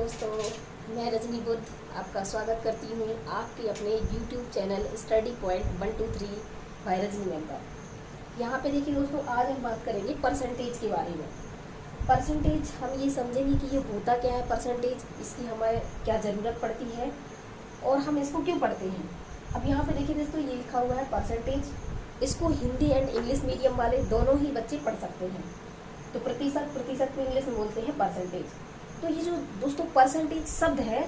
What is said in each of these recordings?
दोस्तों, मैं रजनी बुद्ध आपका स्वागत करती हूँ आपके अपने YouTube channel study point 123 by Rajni member. यहाँ पे देखिए दोस्तों, आज हम बात करेंगे परसेंटेज के बारे में। परसेंटेज हम ये समझेंगे कि ये होता क्या है, परसेंटेज इसकी हमें क्या ज़रूरत पड़ती है और हम इसको क्यों पढ़ते हैं। अब यहाँ पे देखिए दोस्तों, ये लिखा हुआ है परसेंटेज। इसको हिंदी एंड इंग्लिश मीडियम वाले दोनों ही बच्चे पढ़ सकते हैं। तो प्रतिशत को इंग्लिश में बोलते हैं परसेंटेज। तो ये जो दोस्तों परसेंटेज शब्द है,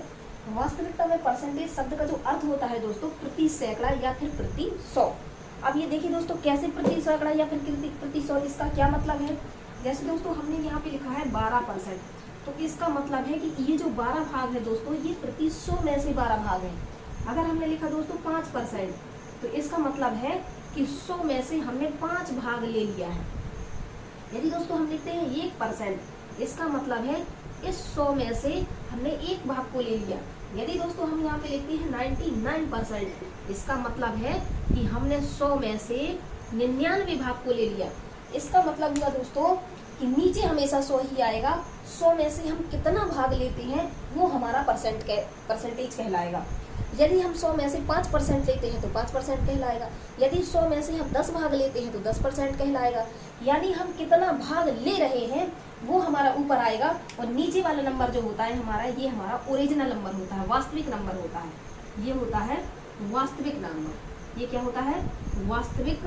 वास्तविकता में परसेंटेज शब्द का जो अर्थ होता है दोस्तों, प्रति सैकड़ा या फिर प्रति 100। अब ये देखिए दोस्तों, कैसे प्रति सैकड़ा या फिर प्रति 100, इसका क्या मतलब है। जैसे दोस्तों हमने यहाँ पे लिखा है 12%, तो इसका मतलब है कि ये जो 12 भाग है दोस्तों, ये प्रति 100 में से 12 भाग है। अगर हमने लिखा दोस्तों 5%, तो इसका मतलब है कि 100 में से हमने 5 भाग ले लिया है। यदि दोस्तों हम लिखते हैं 1%, इसका मतलब है इस 100 में से हमने एक भाग को ले लिया। यदि दोस्तों हम यहाँ पे लिखते हैं 99%, इसका मतलब है कि हमने 100 में से 99 भाग को ले लिया। इसका मतलब हुआ दोस्तों कि नीचे हमेशा 100 ही आएगा। 100 में से हम कितना भाग लेते हैं वो हमारा परसेंटेज कहलाएगा। यदि हम 100 में से 5% लेते हैं तो 5% कहलाएगा। यदि 100 में से हम 10 भाग लेते हैं तो 10% कहलाएगा। यानी हम कितना भाग ले रहे हैं वो हमारा ऊपर आएगा, और नीचे वाला नंबर जो होता है हमारा, ये हमारा ओरिजिनल नंबर होता है, वास्तविक नंबर होता है। ये होता है वास्तविक नंबर। ये क्या होता है? वास्तविक।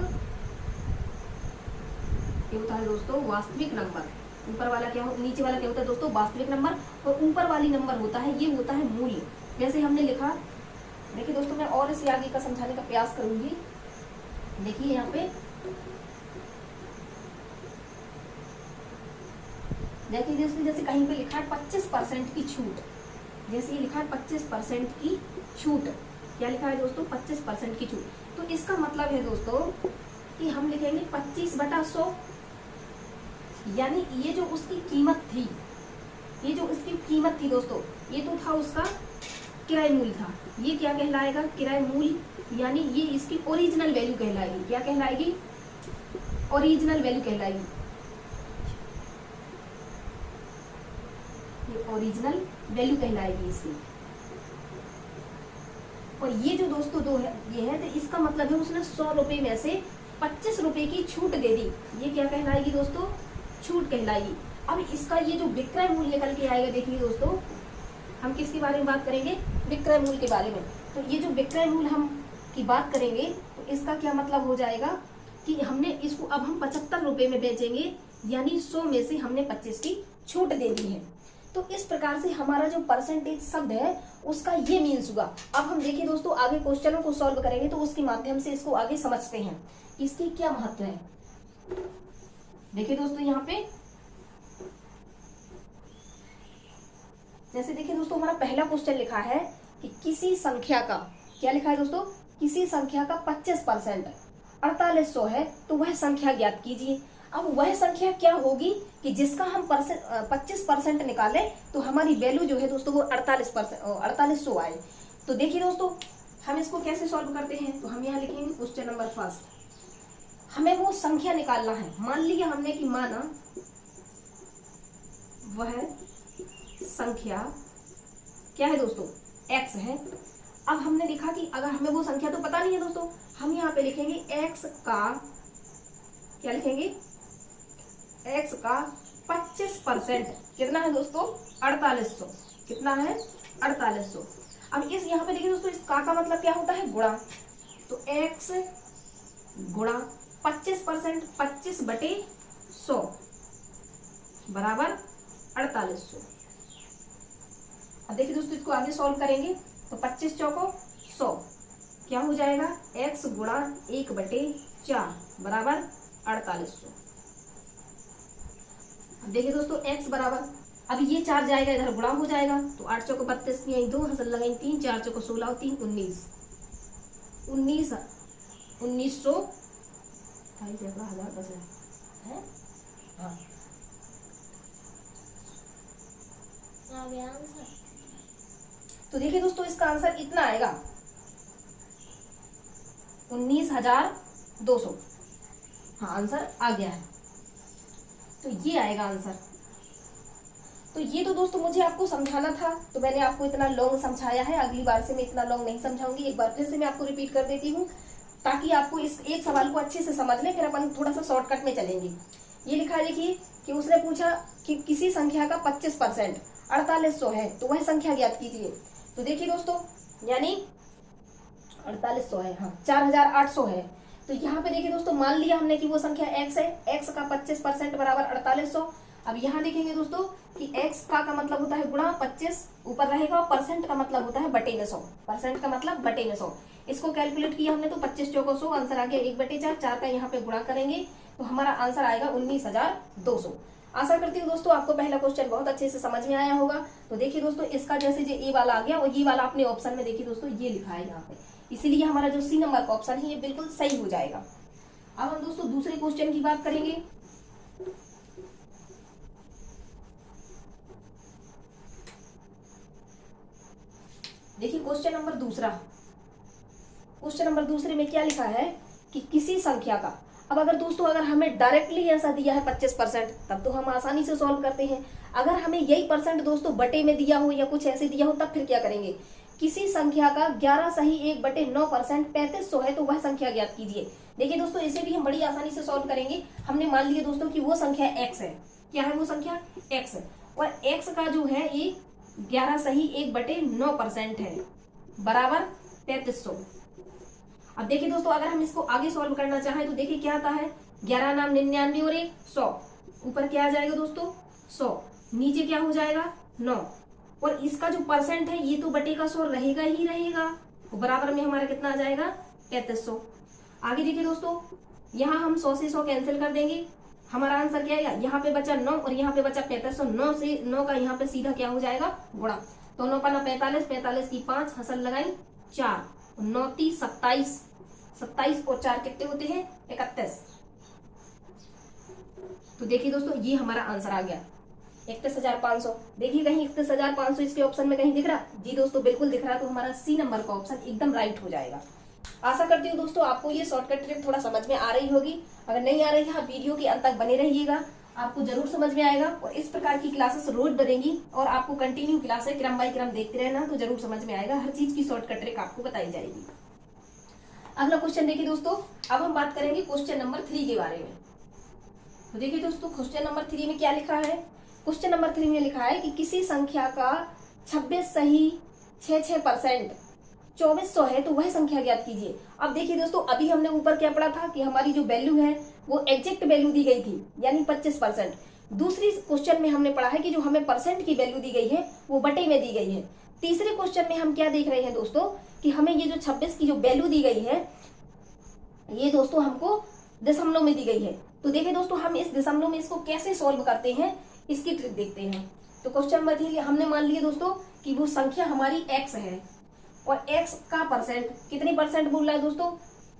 ये होता है दोस्तों वास्तविक नंबर। ऊपर वाला क्या हो, नीचे वाला क्या होता है दोस्तों? वास्तविक नंबर। और ऊपर वाली नंबर होता है, ये होता है मूल्य। जैसे हमने लिखा, देखिए दोस्तों मैं और इसे आगे का समझाने का प्रयास करूंगी। देखिए यहाँ पे देखिए दोस्तों, जैसे कहीं पे लिखा है 25% की छूट। जैसे ये लिखा है 25% की छूट। क्या लिखा है दोस्तों? 25% की छूट। तो इसका मतलब है दोस्तों कि हम लिखेंगे 25/100। यानी ये जो उसकी कीमत थी, ये जो उसकी कीमत थी दोस्तों, ये तो था उसका किराए मूल्य था। ये क्या कहलाएगा? किराए मूल्य। यानी ये इसकी ओरिजिनल वैल्यू कहलाएगी। क्या कहलाएगी? ओरिजिनल वैल्यू कहलाएगी। ये ओरिजिनल वैल्यू कहलाएगी इसकी। और ये जो दोस्तों दो है, ये है, तो इसका मतलब है उसने 100 रुपए में से 25 रुपए की छूट दे दी। ये क्या कहलाएगी दोस्तों? छूट कहलाएगी। अब इसका ये जो विक्रय मूल्य निकल के आएगा, देखिए दोस्तों हम किसके बारे में बात करेंगे? विक्रय मूल्य के बारे में। तो ये जो विक्रय मूल्य हम की बात करेंगे, तो इसका क्या मतलब हो जाएगा कि हमने इसको अब हम 75 रुपए में बेचेंगे। यानी 100 में से हमने 25 की छूट दे दी है। तो इस प्रकार से हमारा जो परसेंटेज शब्द है उसका ये मीन्स हुआ। अब हम देखिए दोस्तों, आगे क्वेश्चनों को सॉल्व करेंगे तो उसके माध्यम से इसको आगे समझते हैं इसकी क्या महत्व है। देखिए दोस्तों, यहाँ पे जैसे देखिए दोस्तों, हमारा पहला क्वेश्चन लिखा है कि किसी संख्या का, क्या लिखा है दोस्तों? किसी संख्या का 25% 4800 है, तो वह संख्या ज्ञात कीजिए। अब वह संख्या क्या होगी कि जिसका हम 25% निकाले तो हमारी वैल्यू जो है दोस्तों वो 4800 आए। तो देखिए दोस्तों, हम इसको कैसे सॉल्व करते हैं। तो हम यहाँ लिखेंगे क्वेश्चन नंबर फर्स्ट, हमें वो संख्या निकालना है। मान लिया हमने कि माना वह संख्या क्या है दोस्तों? x है। अब हमने लिखा कि अगर हमें वो संख्या तो पता नहीं है दोस्तों, हम यहाँ पे लिखेंगे x का, क्या लिखेंगे? x का 25% कितना है दोस्तों? 4800। कितना है? 4800। अब इस यहाँ पे देखिए दोस्तों, इस का मतलब क्या होता है? गुणा। तो x गुणा 25%, 25/100 बराबर 4800। अब देखिए दोस्तों, इसको आगे सॉल्व करेंगे तो 25 चौको 100 क्या हो जाएगा? x गुणा 1/4 बराबर 4800। अब देखिए दोस्तों, x बराबर, अब ये 4 जाएगा इधर, गुणा हो जाएगा। तो 8 चौको 32, 2 हसल लगाई 3, 4 चौको 16, 3 19, 1900 1000 है। हाँ, तो देखिए दोस्तों, इसका आंसर इतना आएगा 19,200। हाँ, आंसर आ गया है। तो ये आएगा आंसर। तो ये तो दोस्तों मुझे आपको समझाना था, तो मैंने आपको इतना लॉन्ग समझाया है। अगली बार से मैं इतना लॉन्ग नहीं समझाऊंगी। एक बार फिर से मैं आपको रिपीट कर देती हूँ ताकि आपको इस एक सवाल को अच्छे से समझ लें, फिर अपन थोड़ा सा शॉर्टकट में चलेंगे। ये लिखा है देखिए कि उसने पूछा कि किसी संख्या का 25% 4800 है तो वह संख्या ज्ञात कीजिए। तो देखिए दोस्तों, यानी 4800 है, हाँ 4800 है। तो यहाँ पे देखिए दोस्तों, मान लिया हमने कि वो संख्या x है, x का 25% बराबर 4800। अब यहाँ देखेंगे दोस्तों कि x का मतलब होता है गुणा 25 ऊपर रहेगा, और परसेंट का मतलब होता है बटे में 100। परसेंट का मतलब बटे में 100। इसको कैलकुलेट किया हमने तो 25 चौको 100, आंसर आ गया 1/4। 4 का यहाँ पे गुणा करेंगे तो हमारा आंसर आएगा 19200। आशा करती हूँ दोस्तों आपको पहला क्वेश्चन बहुत अच्छे से समझ में आया होगा। तो देखिए दोस्तों, इसका जैसे जो ए वाला आ गया और ये वाला अपने ऑप्शन में देखिए दोस्तों ये लिखा है यहाँ पे, इसीलिए हमारा जो सी नंबर का ऑप्शन है ये बिल्कुल सही हो जाएगा। अब हम दोस्तों दूसरे क्वेश्चन की बात करेंगे। देखिए क्वेश्चन नंबर दूसरा, क्वेश्चन नंबर दूसरे में क्या लिखा है कि किसी संख्या का, अब अगर दोस्तों अगर हमें डायरेक्टली ऐसा दिया है 25%, तब तो हम आसानी से सॉल्व करते हैं। अगर हमें यही परसेंट दोस्तों बटे में दिया हो या कुछ ऐसे दिया हो, तब फिर क्या करेंगे। किसी संख्या का 11 सही 1/9% 3500 है तो वह संख्या ज्ञात कीजिए। देखिए दोस्तों, इसे भी हम बड़ी आसानी से सॉल्व करेंगे। हमने मान लिया दोस्तों कि वो संख्या x है। क्या है वो संख्या x, और x का जो है ये 11 सही 1/9% है बराबर 3500। अब देखिए दोस्तों, अगर हम इसको आगे सॉल्व करना चाहें तो देखिए क्या आता है, 11 नाम 99 और 1 100, ऊपर क्या आ जाएगा दोस्तों 100, नीचे क्या हो जाएगा 9, और इसका जो परसेंट है ये तो बटे का 100 रहेगा ही रहेगा, तो बराबर में हमारा कितना आ जाएगा 3300। आगे देखिए दोस्तों, यहाँ हम 100 से 100 कैंसिल कर देंगे, हमारा आंसर क्या आएगा, यहाँ पे बचा 9 और यहाँ पे बचा 3500। 9 से 9 का यहाँ पे सीधा क्या हो जाएगा गुणा, तो 9 पाना 45, 45 की 5 हसल लगाई 4, 9 30 27, 27 और 4 कितने होते हैं 31। तो देखिए दोस्तों ये हमारा आंसर आ गया 31,500। देखिए कहीं 31,500 इसके ऑप्शन में कहीं दिख रहा, जी दोस्तों बिल्कुल दिख रहा, तो हमारा सी नंबर का ऑप्शन एकदम राइट हो जाएगा। आशा करती हूँ दोस्तों आपको ये शॉर्टकट ट्रिक थोड़ा समझ में आ रही होगी। अगर नहीं आ रही है, आप वीडियो के अंत तक बने रहिएगा, आपको जरूर समझ में आएगा। और इस प्रकार की क्लासेस रोज बढ़ेंगी और आपको कंटिन्यू क्लासेस क्रम बाय क्रम देखते रहना, तो जरूर समझ में आएगा। हर चीज की शॉर्टकट ट्रिक आपको बताई जाएगी। अगला क्वेश्चन देखिए दोस्तों, अब हम बात करेंगे क्वेश्चन नंबर 3 के बारे में। तो देखिए दोस्तों, क्वेश्चन नंबर 3 में क्या लिखा है। क्वेश्चन नंबर 3 में लिखा है कि किसी संख्या का 26 सही 66% 2400 है तो वह संख्या ज्ञात कीजिए। अब देखिए दोस्तों, अभी हमने ऊपर क्या पढ़ा था कि हमारी जो वैल्यू है वो एग्जैक्ट वैल्यू दी गई थी, यानी 25%। दूसरी क्वेश्चन में हमने पढ़ा है कि जो हमें परसेंट की वैल्यू दी गई है वो बटे में दी गई है। तीसरे क्वेश्चन में हम क्या देख रहे हैं दोस्तों कि हमें ये जो 26 की जो वैल्यू दी गई है ये दोस्तों हमको दशमलव में दी गई है। तो देखिए दोस्तों, हम इस दशमलव में इसको कैसे सॉल्व करते हैं इसकी ट्रिक देखते हैं। तो क्वेश्चन नंबर 3 हमने मान लिया दोस्तों कि वो संख्या हमारी x है और x का परसेंट कितने परसेंट बोल रहा है दोस्तों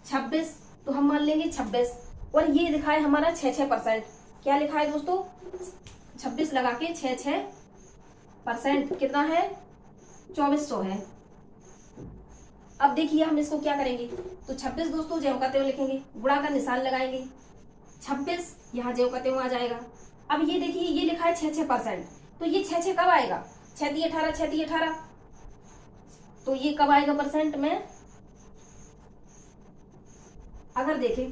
26, तो हम मान लेंगे 26, और ये लिखा है हमारा 6%। क्या लिखा है दोस्तों 26 लगा के 6% कितना है 2400 है। अब देखिए हम इसको क्या करेंगे, तो 26 दोस्तों ज्यों का त्यों लिखेंगे, गुणा का निशान लगाएंगे, 26 यहाँ ज्यों का त्यों आ जाएगा। अब ये देखिए ये लिखा है 6%, तो ये 6 कब आएगा 6 × 18 6 × 18, तो ये कब आएगा परसेंट में। अगर देखें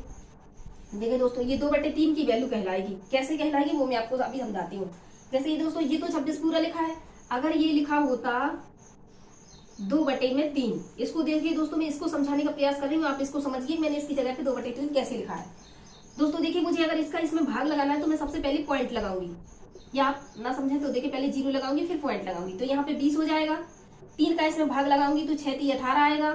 दोस्तों, ये 2/3 की वैल्यू कहलाएगी। कैसे कहलाएगी वो मैं आपको अभी समझाती हूँ। जैसे ये दोस्तों ये तो 26 पूरा लिखा है, अगर ये लिखा होता 2/3, इसको देखिए दोस्तों, मैं इसको समझाने का प्रयास कर रही हूँ, आप इसको समझिए मैंने इसकी जगह पे 2/3 कैसे लिखा है। दोस्तों देखिए, मुझे अगर इसका इसमें भाग लगाना है तो मैं सबसे पहले पॉइंट लगाऊंगी, या आप ना समझें तो देखिए पहले 0 लगाऊंगी फिर पॉइंट लगाऊंगी, तो यहाँ पे 20 हो जाएगा। 3 का इसमें भाग लगाऊंगी तो 6 × 18 आएगा।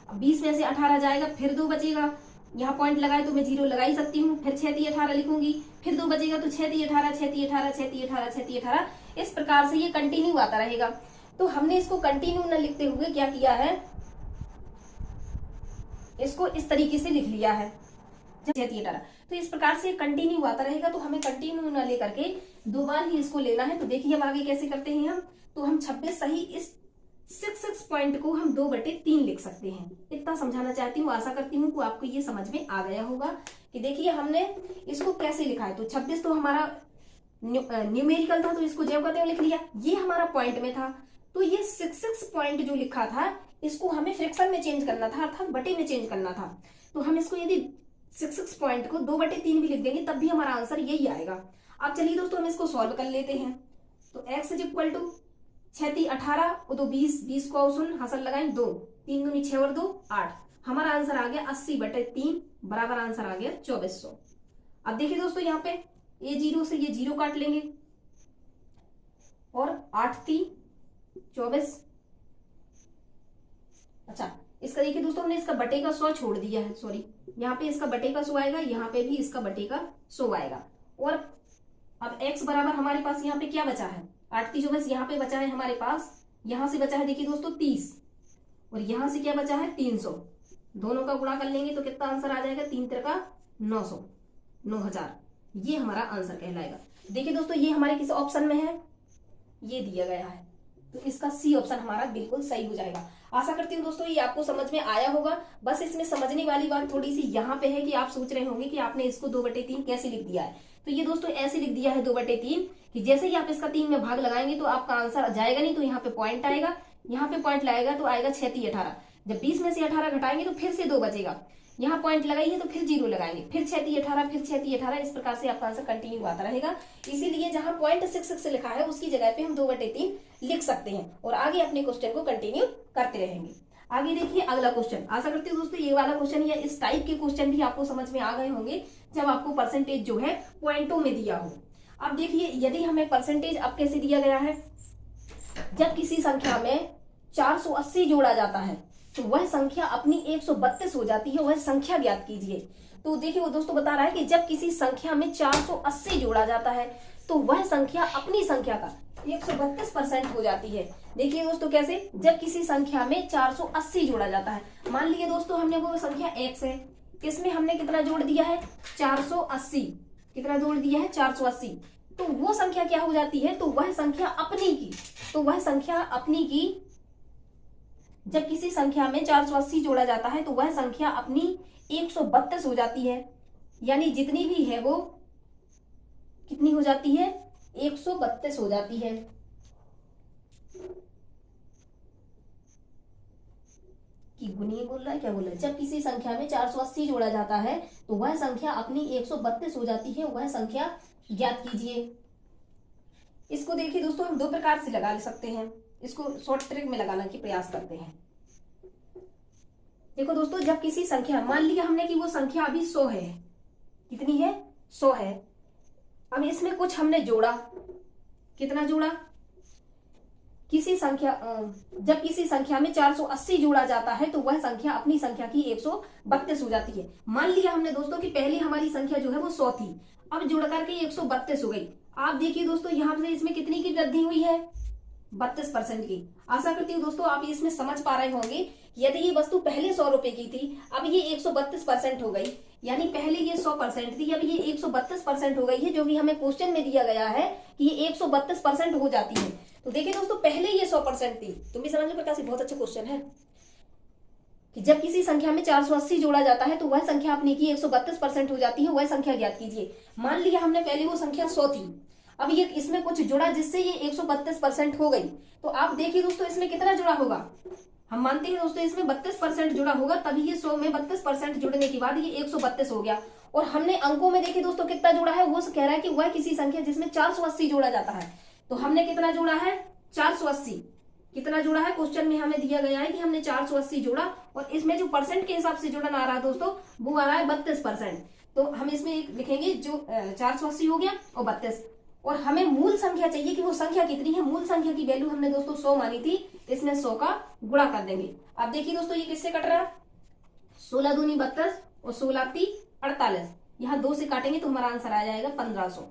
अब 20 में से 18 जाएगा, फिर 2 बचेगा, यहाँ पॉइंट लगाए तो मैं 0 लगा ही सकती हूँ, फिर 6 × 18 लिखूंगी, फिर 2 बचेगा तो 6 × 18 6 × 18 6 × 18 6 × 18, इस प्रकार से ये कंटिन्यू आता रहेगा। तो हमने इसको कंटिन्यू न लिखते हुए क्या किया है, इसको इस तरीके से लिख लिया है 6 × 18। तो इस प्रकार से कंटिन्यू आता रहेगा, तो हमें कंटिन्यू न लेकर के 2 बार ही इसको लेना है। तो देखिए हम आगे कैसे करते हैं हम, तो हम 26 सही इस 6 पॉइंट को हम 2/3 लिख सकते हैं। इतना समझाना चाहती हूँ, आशा करती हूँ कि आपको ये समझ में आ गया होगा कि देखिए हमने इसको कैसे लिखा है। तो 26 तो हमारा न्यूमेरिकल था तो इसको जैव करते हुए लिख लिया। ये हमारा पॉइंट में था, तो ये 6 पॉइंट जो लिखा था इसको हमें फ्रैक्शन में चेंज करना था, अर्थात बटे में चेंज करना था। तो हम इसको यदि 6 पॉइंट को 2/3 भी लिख देंगे तब भी हमारा आंसर यही आएगा। अब चलिए दोस्तों हम इसको सॉल्व कर लेते हैं। तो x इज इक्वल टू 6 18 और 2 20, 20 को सुन हासिल लगाएं 2, 3 दूनी 6 और 2 8। हमारा आंसर आ गया 80/3 बराबर आंसर आ गया 2400। अब देखिए दोस्तों यहाँ पे ये 0 से ये 0 काट लेंगे और 8 3 24। अच्छा इसका देखिए दोस्तों हमने इसका बटे का 100 छोड़ दिया है, सॉरी यहाँ पे इसका बटे का 100 आएगा, यहाँ पे भी इसका बटे का 100 आएगा। और अब x बराबर हमारे पास यहाँ पे क्या बचा है 8 3 24, यहाँ पे बचा है हमारे पास, यहाँ से बचा है देखिए दोस्तों 30 और यहाँ से क्या बचा है 300। दोनों का गुणा कर लेंगे तो कितना आंसर आ जाएगा 3 3 900, 9000। ये हमारा आंसर कहलाएगा। देखिए दोस्तों ये हमारे किस ऑप्शन में है, ये दिया गया है, तो इसका सी ऑप्शन हमारा बिल्कुल सही हो जाएगा। आशा करती हूँ दोस्तों ये आपको समझ में आया होगा। बस इसमें समझने वाली बात थोड़ी सी यहाँ पे है कि आप सोच रहे होंगे कि आपने इसको 2/3 कैसे लिख दिया है। तो ये दोस्तों ऐसे लिख दिया है 2/3 कि जैसे ही आप इसका 3 में भाग लगाएंगे तो आपका आंसर जाएगा नहीं, तो यहाँ पे पॉइंट आएगा, यहाँ पे पॉइंट लगाएगा तो आएगा 6 3 18। जब 20 में से 18 घटाएंगे तो फिर से 2 बचेगा, यहाँ पॉइंट लगाइए तो फिर 0 लगाएंगे, फिर 6 3 18, फिर 6 3 18। इस प्रकार से आपका आंसर कंटिन्यू आता रहेगा। इसीलिए जहां पॉइंट 6 लिखा है उसकी जगह पे हम 2/3 लिख सकते हैं और आगे अपने क्वेश्चन को कंटिन्यू करते रहेंगे। आगे देखिए अगला क्वेश्चन। आशा करती हूँ दोस्तों ये वाला क्वेश्चन या इस टाइप के क्वेश्चन भी आपको समझ में आ गए होंगे जब आपको परसेंटेज जो है पॉइंटों में दिया हो। अब देखिए यदि हमें परसेंटेज अब कैसे दिया गया है, जब किसी संख्या में 480 जोड़ा जाता है तो वह संख्या अपनी 132 हो जाती है, वह संख्या ज्ञात कीजिए। तो देखिए वो दोस्तों बता रहा है कि जब किसी संख्या में 480 जोड़ा जाता है तो वह संख्या अपनी संख्या का 132% हो जाती है। देखिए दोस्तों कैसे, जब किसी संख्या में 480 जोड़ा जाता है, मान लीजिए दोस्तों हमने वो संख्या x है, इसमें हमने कितना जोड़ दिया है 480, कितना जोड़ दिया है 480, तो वो संख्या क्या हो जाती है, तो वह संख्या अपनी की, तो वह संख्या अपनी की जब किसी संख्या में 480 जोड़ा जाता है तो वह संख्या अपनी 132 हो जाती है। यानी जितनी भी है वो कितनी हो जाती है 132 हो जाती है। कि गुणीय बोल रहा है क्या बोल रहा है, जब किसी संख्या में 480 जोड़ा जाता है तो वह संख्या अपनी 132 हो जाती है, वह संख्या ज्ञात कीजिए। इसको देखिए दोस्तों हम 2 प्रकार से लगा सकते हैं, इसको शॉर्ट ट्रिक में लगाने की प्रयास करते हैं। देखो दोस्तों जब किसी संख्या, मान लिया हमने कि वो संख्या अभी 100 है, कितनी है 100 है, अब इसमें कुछ हमने जोड़ा, कितना जोड़ा, किसी संख्या, जब किसी संख्या में 480 जोड़ा जाता है तो वह संख्या अपनी संख्या की 132 हो जाती है। मान लिया हमने दोस्तों कि पहले हमारी संख्या जो है वो 100 थी, अब जोड़ करके 132 हो गई। आप देखिए दोस्तों यहाँ से इसमें कितनी की वृद्धि हुई है 32% की। आशा करती हूँ दोस्तों आप इसमें समझ पा रहे होंगे। यदि ये वस्तु पहले 100 रुपए की थी, अब ये 132% हो गई, यानी पहले ये 100% थी, अब ये 132% हो गई है, जो कि हमें क्वेश्चन में दिया गया है कि ये 132% हो जाती है। तो देखिए दोस्तों पहले ये 100% थी, तुम भी समझ लो प्रकाश, बहुत अच्छा क्वेश्चन है कि जब किसी संख्या में 480 जोड़ा जाता है तो वह संख्या अपनी की 132% हो जाती है, वह संख्या ज्ञात कीजिए। मान लिया हमने पहले वो संख्या 100 थी, अब ये इसमें कुछ जुड़ा जिससे ये 132% हो गई। तो आप देखिए दोस्तों इसमें कितना जुड़ा होगा, हम मानते हैं दोस्तों इसमें 32% जुड़ा होगा, तभी ये 100 में 32% जुड़ने के बाद ये 132 हो गया। और हमने अंकों में देखिए दोस्तों कितना जोड़ा है, वो कह रहा है कि वह किसी संख्या जिसमें 480 जोड़ा जाता है, तो हमने कितना जोड़ा है 480, कितना जोड़ा है क्वेश्चन में हमें दिया गया है कि हमने 480 जोड़ा, और इसमें जो परसेंट के हिसाब से जुड़न आ रहा है दोस्तों वो आ रहा है 32%। तो हम इसमें लिखेंगे जो 480 हो गया और 32, और हमें मूल संख्या चाहिए कि वो संख्या कितनी है। मूल संख्या की वैल्यू हमने दोस्तों 100 मानी थी, इसमें 100 का गुणा कर देंगे। अब देखिए दोस्तों ये किससे कट रहा है, 16 दूनी 32 और 16 ती 48, यहाँ 2 से काटेंगे तो हमारा आंसर आ जाएगा 1500।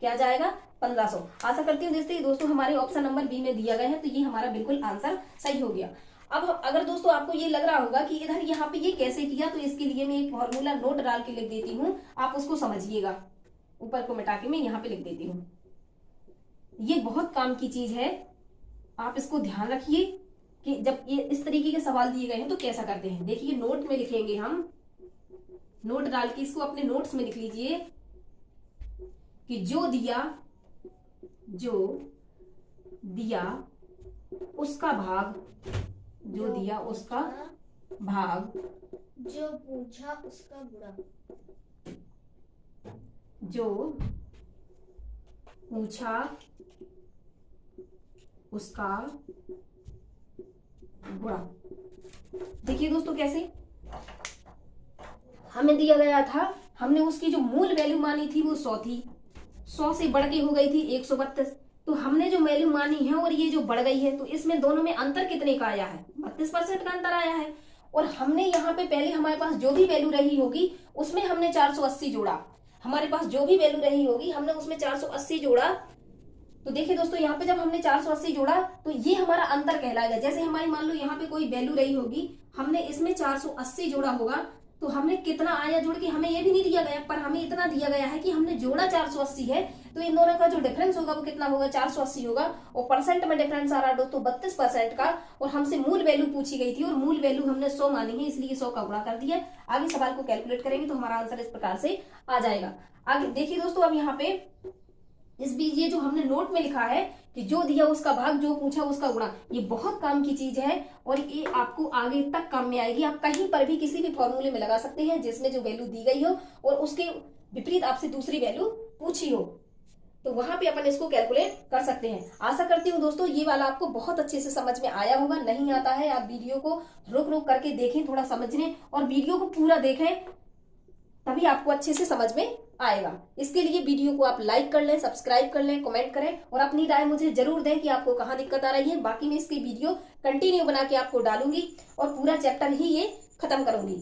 क्या जाएगा 1500। आशा करती हूँ दोस्तों हमारे ऑप्शन नंबर बी में दिया गया है, तो ये हमारा बिल्कुल आंसर सही हो गया। अब अगर दोस्तों आपको ये लग रहा होगा कि इधर यहाँ पे ये कैसे किया, तो इसके लिए मैं एक फॉर्मूला नोट डाल के लिख देती हूँ, आप उसको समझिएगा। ऊपर को मिटा के मैं यहाँ पे लिख देती हूँ, ये बहुत काम की चीज है, आप इसको ध्यान रखिए कि जब ये इस तरीके के सवाल दिए गए हैं तो कैसा करते हैं। देखिए नोट में लिखेंगे हम, नोट डाल के इसको अपने नोट्स में लिख लीजिए कि जो दिया उसका भाग, जो दिया उसका भाग, जो पूछा उसका गुणा, जो पूछा उसका गुणा। देखिए दोस्तों कैसे हमें दिया गया था, हमने उसकी जो मूल वैल्यू मानी थी वो 100 थी, 100 से बढ़ के हो गई थी 132। तो हमने जो वैल्यू मानी है और ये जो बढ़ गई है, तो इसमें दोनों में अंतर कितने का आया है? 32% का अंतर आया है। और हमने यहाँ पे पहले हमारे पास जो भी वैल्यू रही होगी उसमें हमने 480 जोड़ा, हमारे पास जो भी वैल्यू रही होगी हमने उसमें 480 जोड़ा। तो देखिए दोस्तों यहाँ पे जब हमने 480 जोड़ा तो ये हमारा अंतर कहलाएगा। जैसे हमारी मान लो यहाँ पे कोई वैल्यू रही होगी, हमने इसमें 480 जोड़ा होगा, तो हमने कितना आया जोड़ के हमें ये भी नहीं दिया गया, पर हमें इतना दिया गया है कि हमने जोड़ा 480 है, तो इन दोनों का जो डिफरेंस होगा वो कितना होगा? 480 होगा। और परसेंट में डिफरेंस आ रहा है दोस्तों 32% का। और हमसे मूल वैल्यू पूछी गई थी और मूल वैल्यू हमने 100 मानी है, इसलिए 100 का गुणा कर दिया। आगे सवाल को कैलकुलेट करेंगे तो हमारा आंसर इस प्रकार से आ जाएगा। आगे देखिए दोस्तों, अब यहाँ पे इस बीच ये जो हमने नोट में लिखा है कि जो दिया उसका भाग, जो पूछा उसका गुणा, ये बहुत काम की चीज है और ये आपको आगे तक काम में आएगी। आप कहीं पर भी किसी भी फॉर्मूले में लगा सकते हैं जिसमें जो वैल्यू दी गई हो और उसके विपरीत आपसे दूसरी वैल्यू पूछी हो, तो वहां पे अपन इसको कैलकुलेट कर सकते हैं। आशा करती हूँ दोस्तों ये वाला आपको बहुत अच्छे से समझ में आया होगा। नहीं आता है आप वीडियो को रुक रुक करके देखें, थोड़ा समझने और वीडियो को पूरा देखें, तभी आपको अच्छे से समझ में आएगा। इसके लिए वीडियो को आप लाइक कर लें, सब्सक्राइब कर लें, कमेंट करें और अपनी राय मुझे जरूर दें कि आपको कहाँ दिक्कत आ रही है। बाकी मैं इसकी वीडियो कंटिन्यू बना के आपको डालूंगी और पूरा चैप्टर ही ये खत्म करूंगी।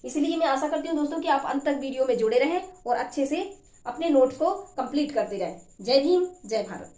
इसलिए मैं आशा करती हूँ दोस्तों कि आप अंत तक वीडियो में जुड़े रहें और अच्छे से अपने नोट्स को कंप्लीट करते रहें। जय भीम, जय भारत।